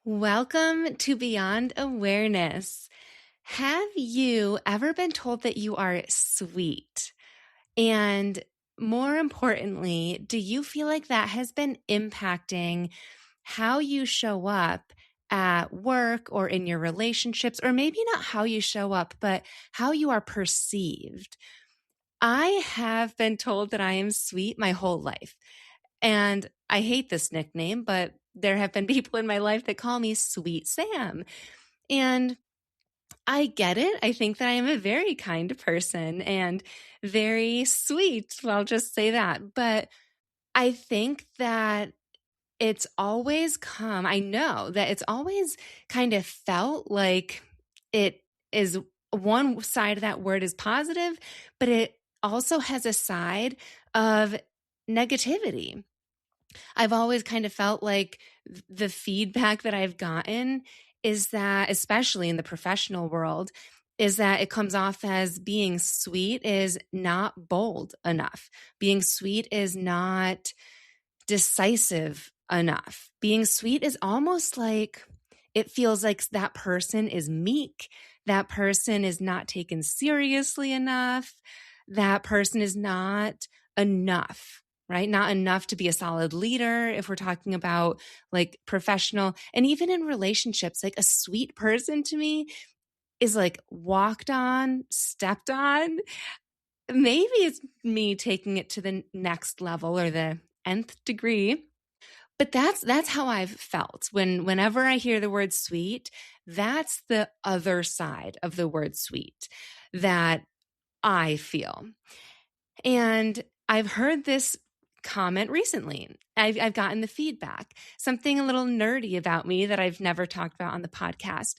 Welcome to Beyond Awareness. Have you ever been told that you are sweet? And more importantly, do you feel like that has been impacting how you show up at work or in your relationships, or maybe not how you show up, but how you are perceived? I have been told that I am sweet my whole life. And I hate this nickname, but there have been people in my life that call me Sweet Sam. And I get it. I think that I am a very kind person and very sweet. Well, I'll just say that. But I think that I know that it's always kind of felt like it is one side of that word is positive, but it also has a side of negativity. I've always kind of felt like the feedback that I've gotten is that, especially in the professional world, is that it comes off as being sweet is not bold enough. Being sweet is not decisive enough. Being sweet is almost like it feels like that person is meek. That person is not taken seriously enough. That person is not enough, right? Not enough to be a solid leader if we're talking about like professional and even in relationships. Like a sweet person to me is like walked on, stepped on. Maybe it's me taking it to the next level or the nth degree. But that's how I've felt. Whenever I hear the word sweet, that's the other side of the word sweet that I feel. And I've heard this comment recently. I've gotten the feedback. Something a little nerdy about me that I've never talked about on the podcast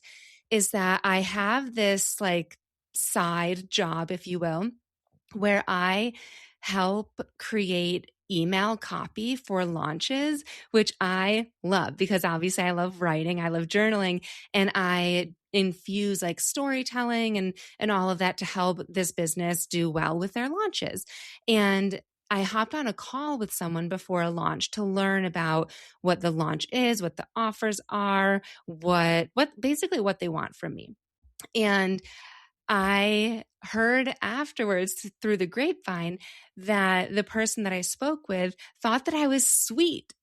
is that I have this like side job, if you will, where I help create email copy for launches, which I love because obviously I love writing, I love journaling, and I infuse like storytelling and all of that to help this business do well with their launches. And I hopped on a call with someone before a launch to learn about what the launch is, what the offers are, what basically what they want from me. And I heard afterwards through the grapevine that the person that I spoke with thought that I was sweet.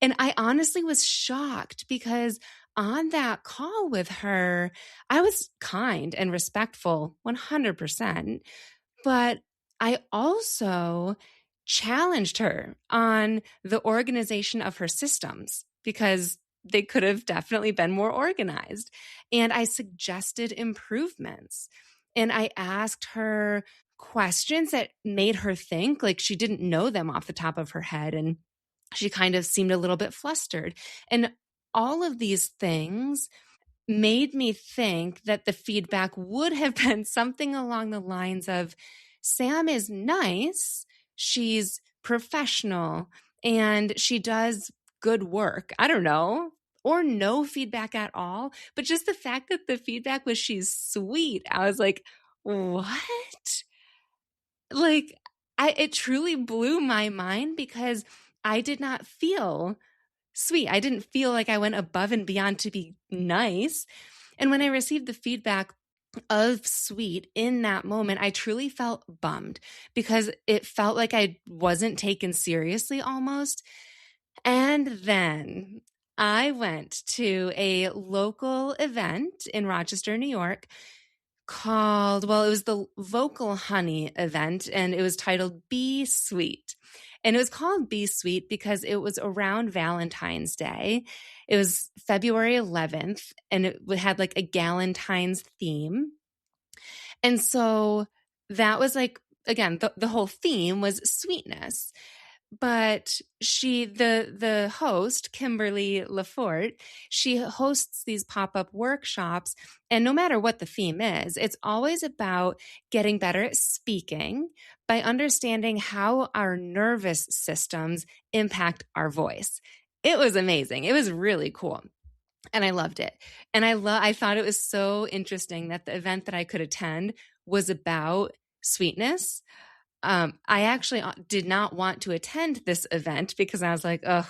And I honestly was shocked because on that call with her, I was kind and respectful 100%. But I also challenged her on the organization of her systems because they could have definitely been more organized. And I suggested improvements. And I asked her questions that made her think like she didn't know them off the top of her head. And she kind of seemed a little bit flustered. And all of these things made me think that the feedback would have been something along the lines of Sam is nice, she's professional, and she does good work. I don't know. Or no feedback at all. But just the fact that the feedback was she's sweet, I was like, what? Like, it truly blew my mind because I did not feel sweet. I didn't feel like I went above and beyond to be nice. And when I received the feedback of sweet in that moment, I truly felt bummed because it felt like I wasn't taken seriously almost. And then I went to a local event in Rochester, New York it was the Vocal Honey event, and it was titled Be Sweet. And it was called Be Sweet because it was around Valentine's Day. It was February 11th, and it had like a Galentine's theme. And so that was like, again, the whole theme was sweetness. But the host, Kimberly Lafort, she hosts these pop-up workshops. And no matter what the theme is, it's always about getting better at speaking by understanding how our nervous systems impact our voice. It was amazing. It was really cool. And I loved it. And I thought it was so interesting that the event that I could attend was about sweetness. I actually did not want to attend this event because I was like, oh,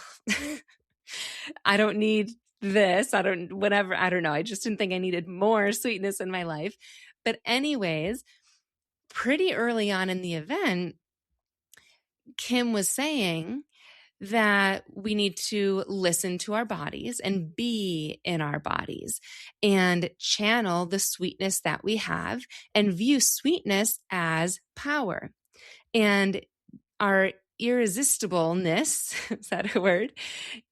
I don't need this. I don't know. I just didn't think I needed more sweetness in my life. But anyways, pretty early on in the event, Kim was saying that we need to listen to our bodies and be in our bodies and channel the sweetness that we have and view sweetness as power. And our irresistibleness, is that a word,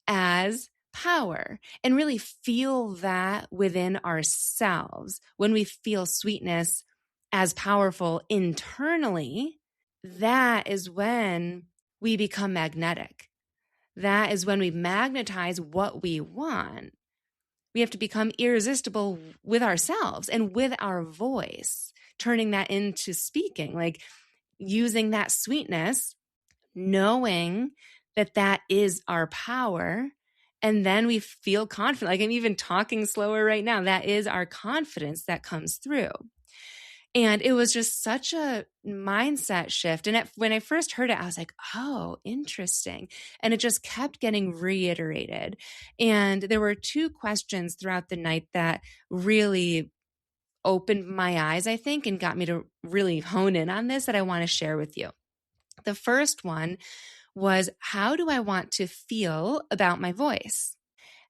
as power, and really feel that within ourselves. When we feel sweetness as powerful internally, that is when we become magnetic. That is when we magnetize what we want. We have to become irresistible with ourselves and with our voice, turning that into speaking, like using that sweetness, knowing that that is our power. And then we feel confident. Like I'm even talking slower right now. That is our confidence that comes through. And it was just such a mindset shift. And when I first heard it, I was like, oh, interesting. And it just kept getting reiterated. And there were two questions throughout the night that really opened my eyes, I think, and got me to really hone in on this that I want to share with you. The first one was, how do I want to feel about my voice?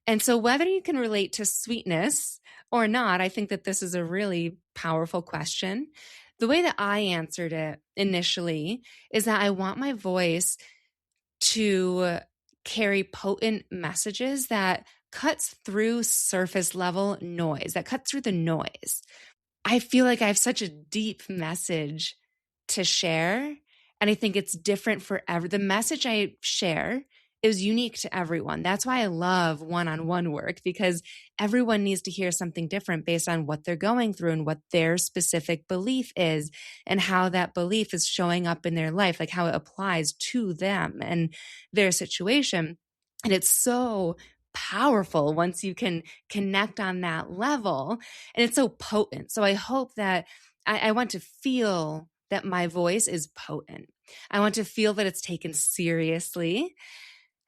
And so whether you can relate to sweetness or not, I think that this is a really powerful question. The way that I answered it initially is that I want my voice to carry potent messages that cuts through surface level noise, that cut through the noise. I feel like I have such a deep message to share. And I think it's different for the message I share is unique to everyone. That's why I love one-on-one work, because everyone needs to hear something different based on what they're going through and what their specific belief is and how that belief is showing up in their life, like how it applies to them and their situation. And it's so powerful once you can connect on that level, and it's so potent. So I hope that I want to feel that my voice is potent. I want to feel that it's taken seriously.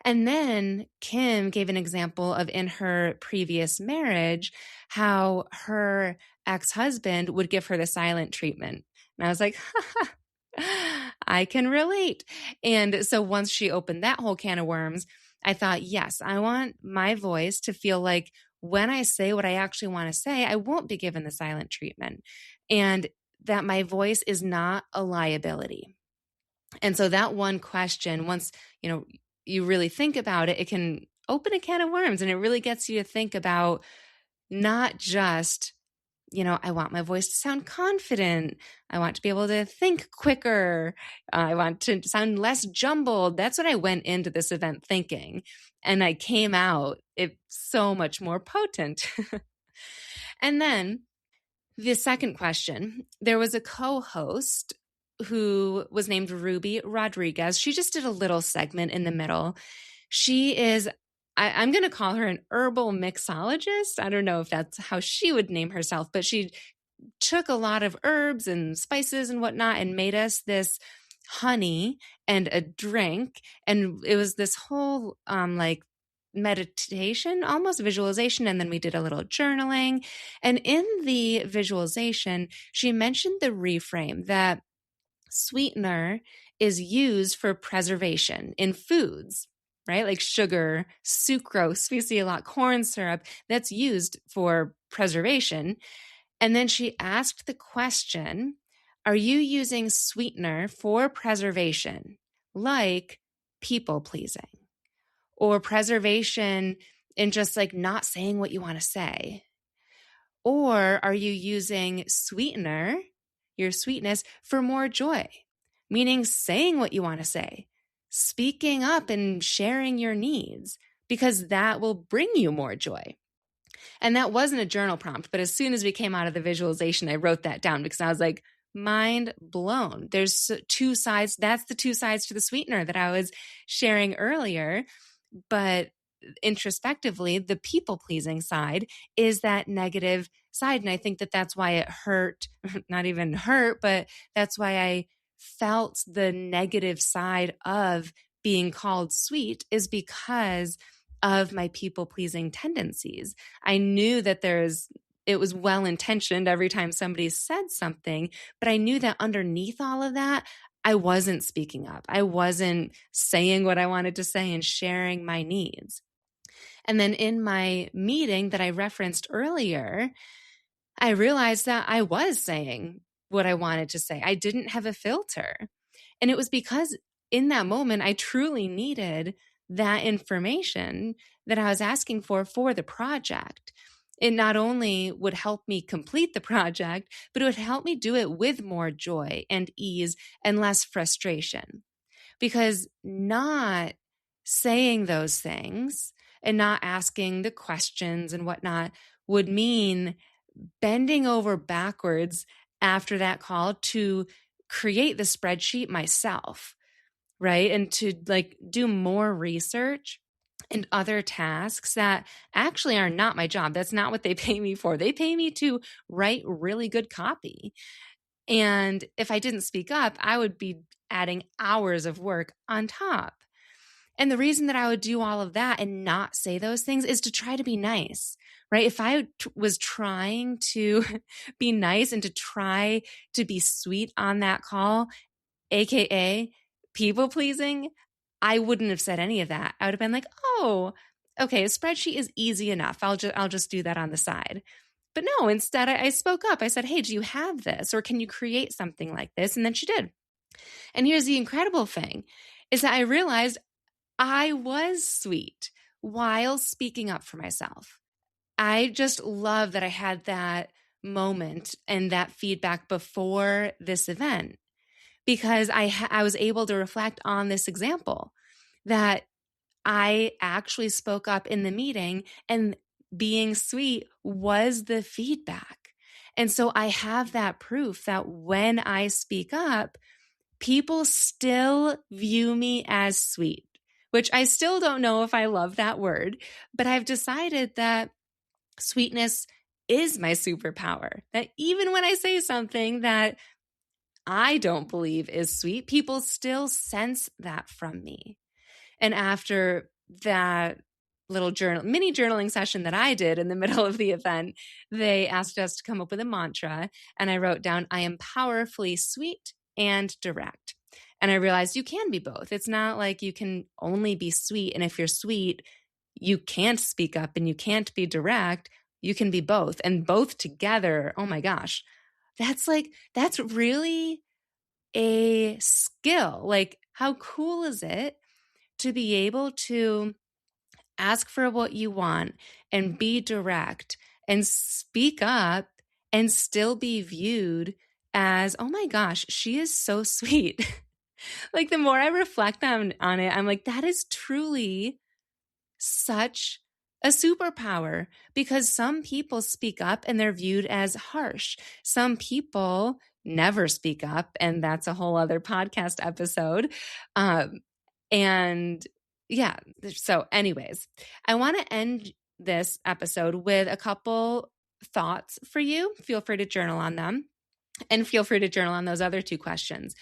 And then Kim gave an example of in her previous marriage, how her ex-husband would give her the silent treatment. And I was like, I can relate. And so once she opened that whole can of worms, I thought, yes, I want my voice to feel like when I say what I actually want to say, I won't be given the silent treatment, and that my voice is not a liability. And so that one question, once, you really think about it, it can open a can of worms, and it really gets you to think about not just, I want my voice to sound confident. I want to be able to think quicker. I want to sound less jumbled. That's what I went into this event thinking. And I came out so much more potent. And then the second question, there was a co-host who was named Ruby Rodriguez. She just did a little segment in the middle. She is, I'm going to call her an herbal mixologist. I don't know if that's how she would name herself, but she took a lot of herbs and spices and whatnot and made us this honey and a drink. And it was this whole like meditation, almost visualization. And then we did a little journaling. And in the visualization, she mentioned the reframe that sweetener is used for preservation in foods, right? Like sugar, sucrose, we see a lot, corn syrup, that's used for preservation. And then she asked the question, are you using sweetener for preservation, like people pleasing, or preservation in just like not saying what you want to say? Or are you using sweetener, your sweetness, for more joy, meaning saying what you want to say, speaking up and sharing your needs, because that will bring you more joy? And that wasn't a journal prompt, but as soon as we came out of the visualization, I wrote that down because I was like, mind blown. There's two sides. That's the two sides to the sweetener that I was sharing earlier. But introspectively, the people pleasing side is that negative side. And I think that that's why it hurt, not even hurt, but that's why I felt the negative side of being called sweet, is because of my people-pleasing tendencies. I knew that it was well-intentioned every time somebody said something, but I knew that underneath all of that, I wasn't speaking up. I wasn't saying what I wanted to say and sharing my needs. And then in my meeting that I referenced earlier, I realized that I was saying what I wanted to say. I didn't have a filter. And it was because in that moment, I truly needed that information that I was asking for the project. It not only would help me complete the project, but it would help me do it with more joy and ease and less frustration. Because not saying those things and not asking the questions and whatnot would mean bending over backwards after that call to create the spreadsheet myself, right? And to like do more research and other tasks that actually are not my job. That's not what they pay me for. They pay me to write really good copy. And if I didn't speak up, I would be adding hours of work on top. And the reason that I would do all of that and not say those things is to try to be nice, right? If I was trying to be nice and to try to be sweet on that call, AKA people pleasing, I wouldn't have said any of that. I would have been like, oh, okay, a spreadsheet is easy enough. I'll just do that on the side. But no, instead I spoke up. I said, hey, do you have this? Or can you create something like this? And then she did. And here's the incredible thing is that I realized I was sweet while speaking up for myself. I just love that I had that moment and that feedback before this event because I was able to reflect on this example that I actually spoke up in the meeting and being sweet was the feedback. And so I have that proof that when I speak up, people still view me as sweet, which I still don't know if I love that word, but I've decided that sweetness is my superpower. That even when I say something that I don't believe is sweet, people still sense that from me. And after that little mini journaling session that I did in the middle of the event, they asked us to come up with a mantra. And I wrote down, I am powerfully sweet and direct. And I realized you can be both. It's not like you can only be sweet. And if you're sweet, you can't speak up and you can't be direct. You can be both. And both together, oh my gosh, that's really a skill. Like, how cool is it to be able to ask for what you want and be direct and speak up and still be viewed as, oh my gosh, she is so sweet. Like the more I reflect on it, I'm like, that is truly such a superpower because some people speak up and they're viewed as harsh. Some people never speak up, and that's a whole other podcast episode. And yeah, so anyways, I want to end this episode with a couple thoughts for you. Feel free to journal on them and feel free to journal on those other two questions.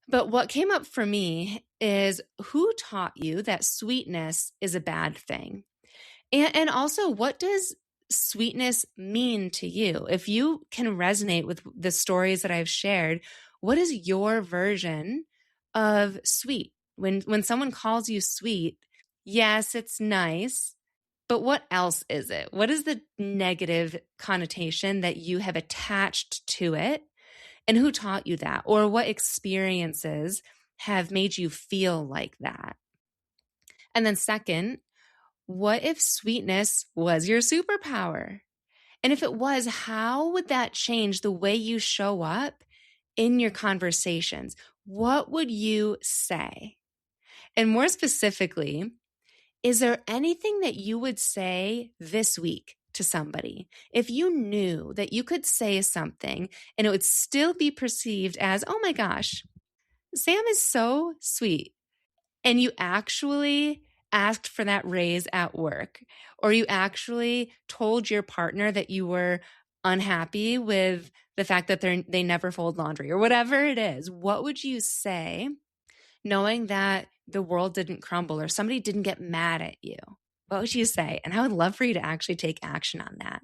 But what came up for me is who taught you that sweetness is a bad thing? And also, what does sweetness mean to you? If you can resonate with the stories that I've shared, what is your version of sweet? When someone calls you sweet, yes, it's nice, but what else is it? What is the negative connotation that you have attached to it? And who taught you that? Or what experiences have made you feel like that? And then second, what if sweetness was your superpower? And if it was, how would that change the way you show up in your conversations? What would you say? And more specifically, is there anything that you would say this week to somebody if you knew that you could say something and it would still be perceived as, oh my gosh, Sam is so sweet, and you actually asked for that raise at work, or you actually told your partner that you were unhappy with the fact that they never fold laundry or whatever it is? What would you say knowing that the world didn't crumble or somebody didn't get mad at you? What would you say? And I would love for you to actually take action on that.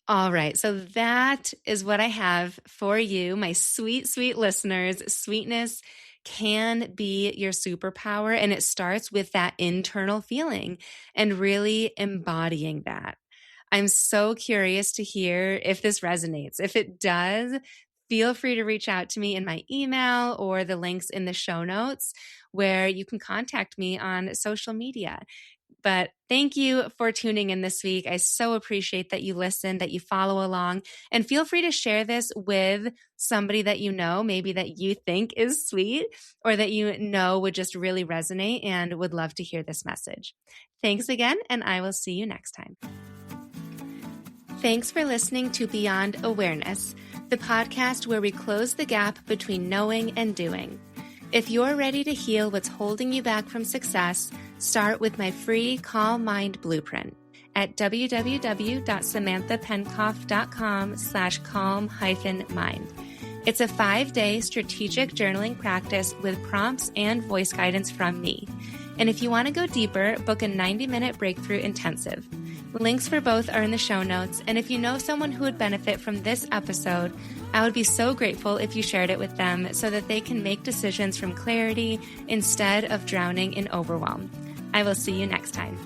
All right. So that is what I have for you, my sweet, sweet listeners. Sweetness can be your superpower. And it starts with that internal feeling and really embodying that. I'm so curious to hear if this resonates. If it does, feel free to reach out to me in my email or the links in the show notes where you can contact me on social media. But thank you for tuning in this week. I so appreciate that you listen, that you follow along, and feel free to share this with somebody that you know, maybe that you think is sweet or that you know would just really resonate and would love to hear this message. Thanks again, and I will see you next time. Thanks for listening to Beyond Awareness, the podcast where we close the gap between knowing and doing. If you're ready to heal what's holding you back from success, start with my free Calm Mind Blueprint at www.samanthapenkoff.com/calm-mind. It's a 5-day strategic journaling practice with prompts and voice guidance from me. And if you want to go deeper, book a 90-minute breakthrough intensive. Links for both are in the show notes, and if you know someone who would benefit from this episode, I would be so grateful if you shared it with them so that they can make decisions from clarity instead of drowning in overwhelm. I will see you next time.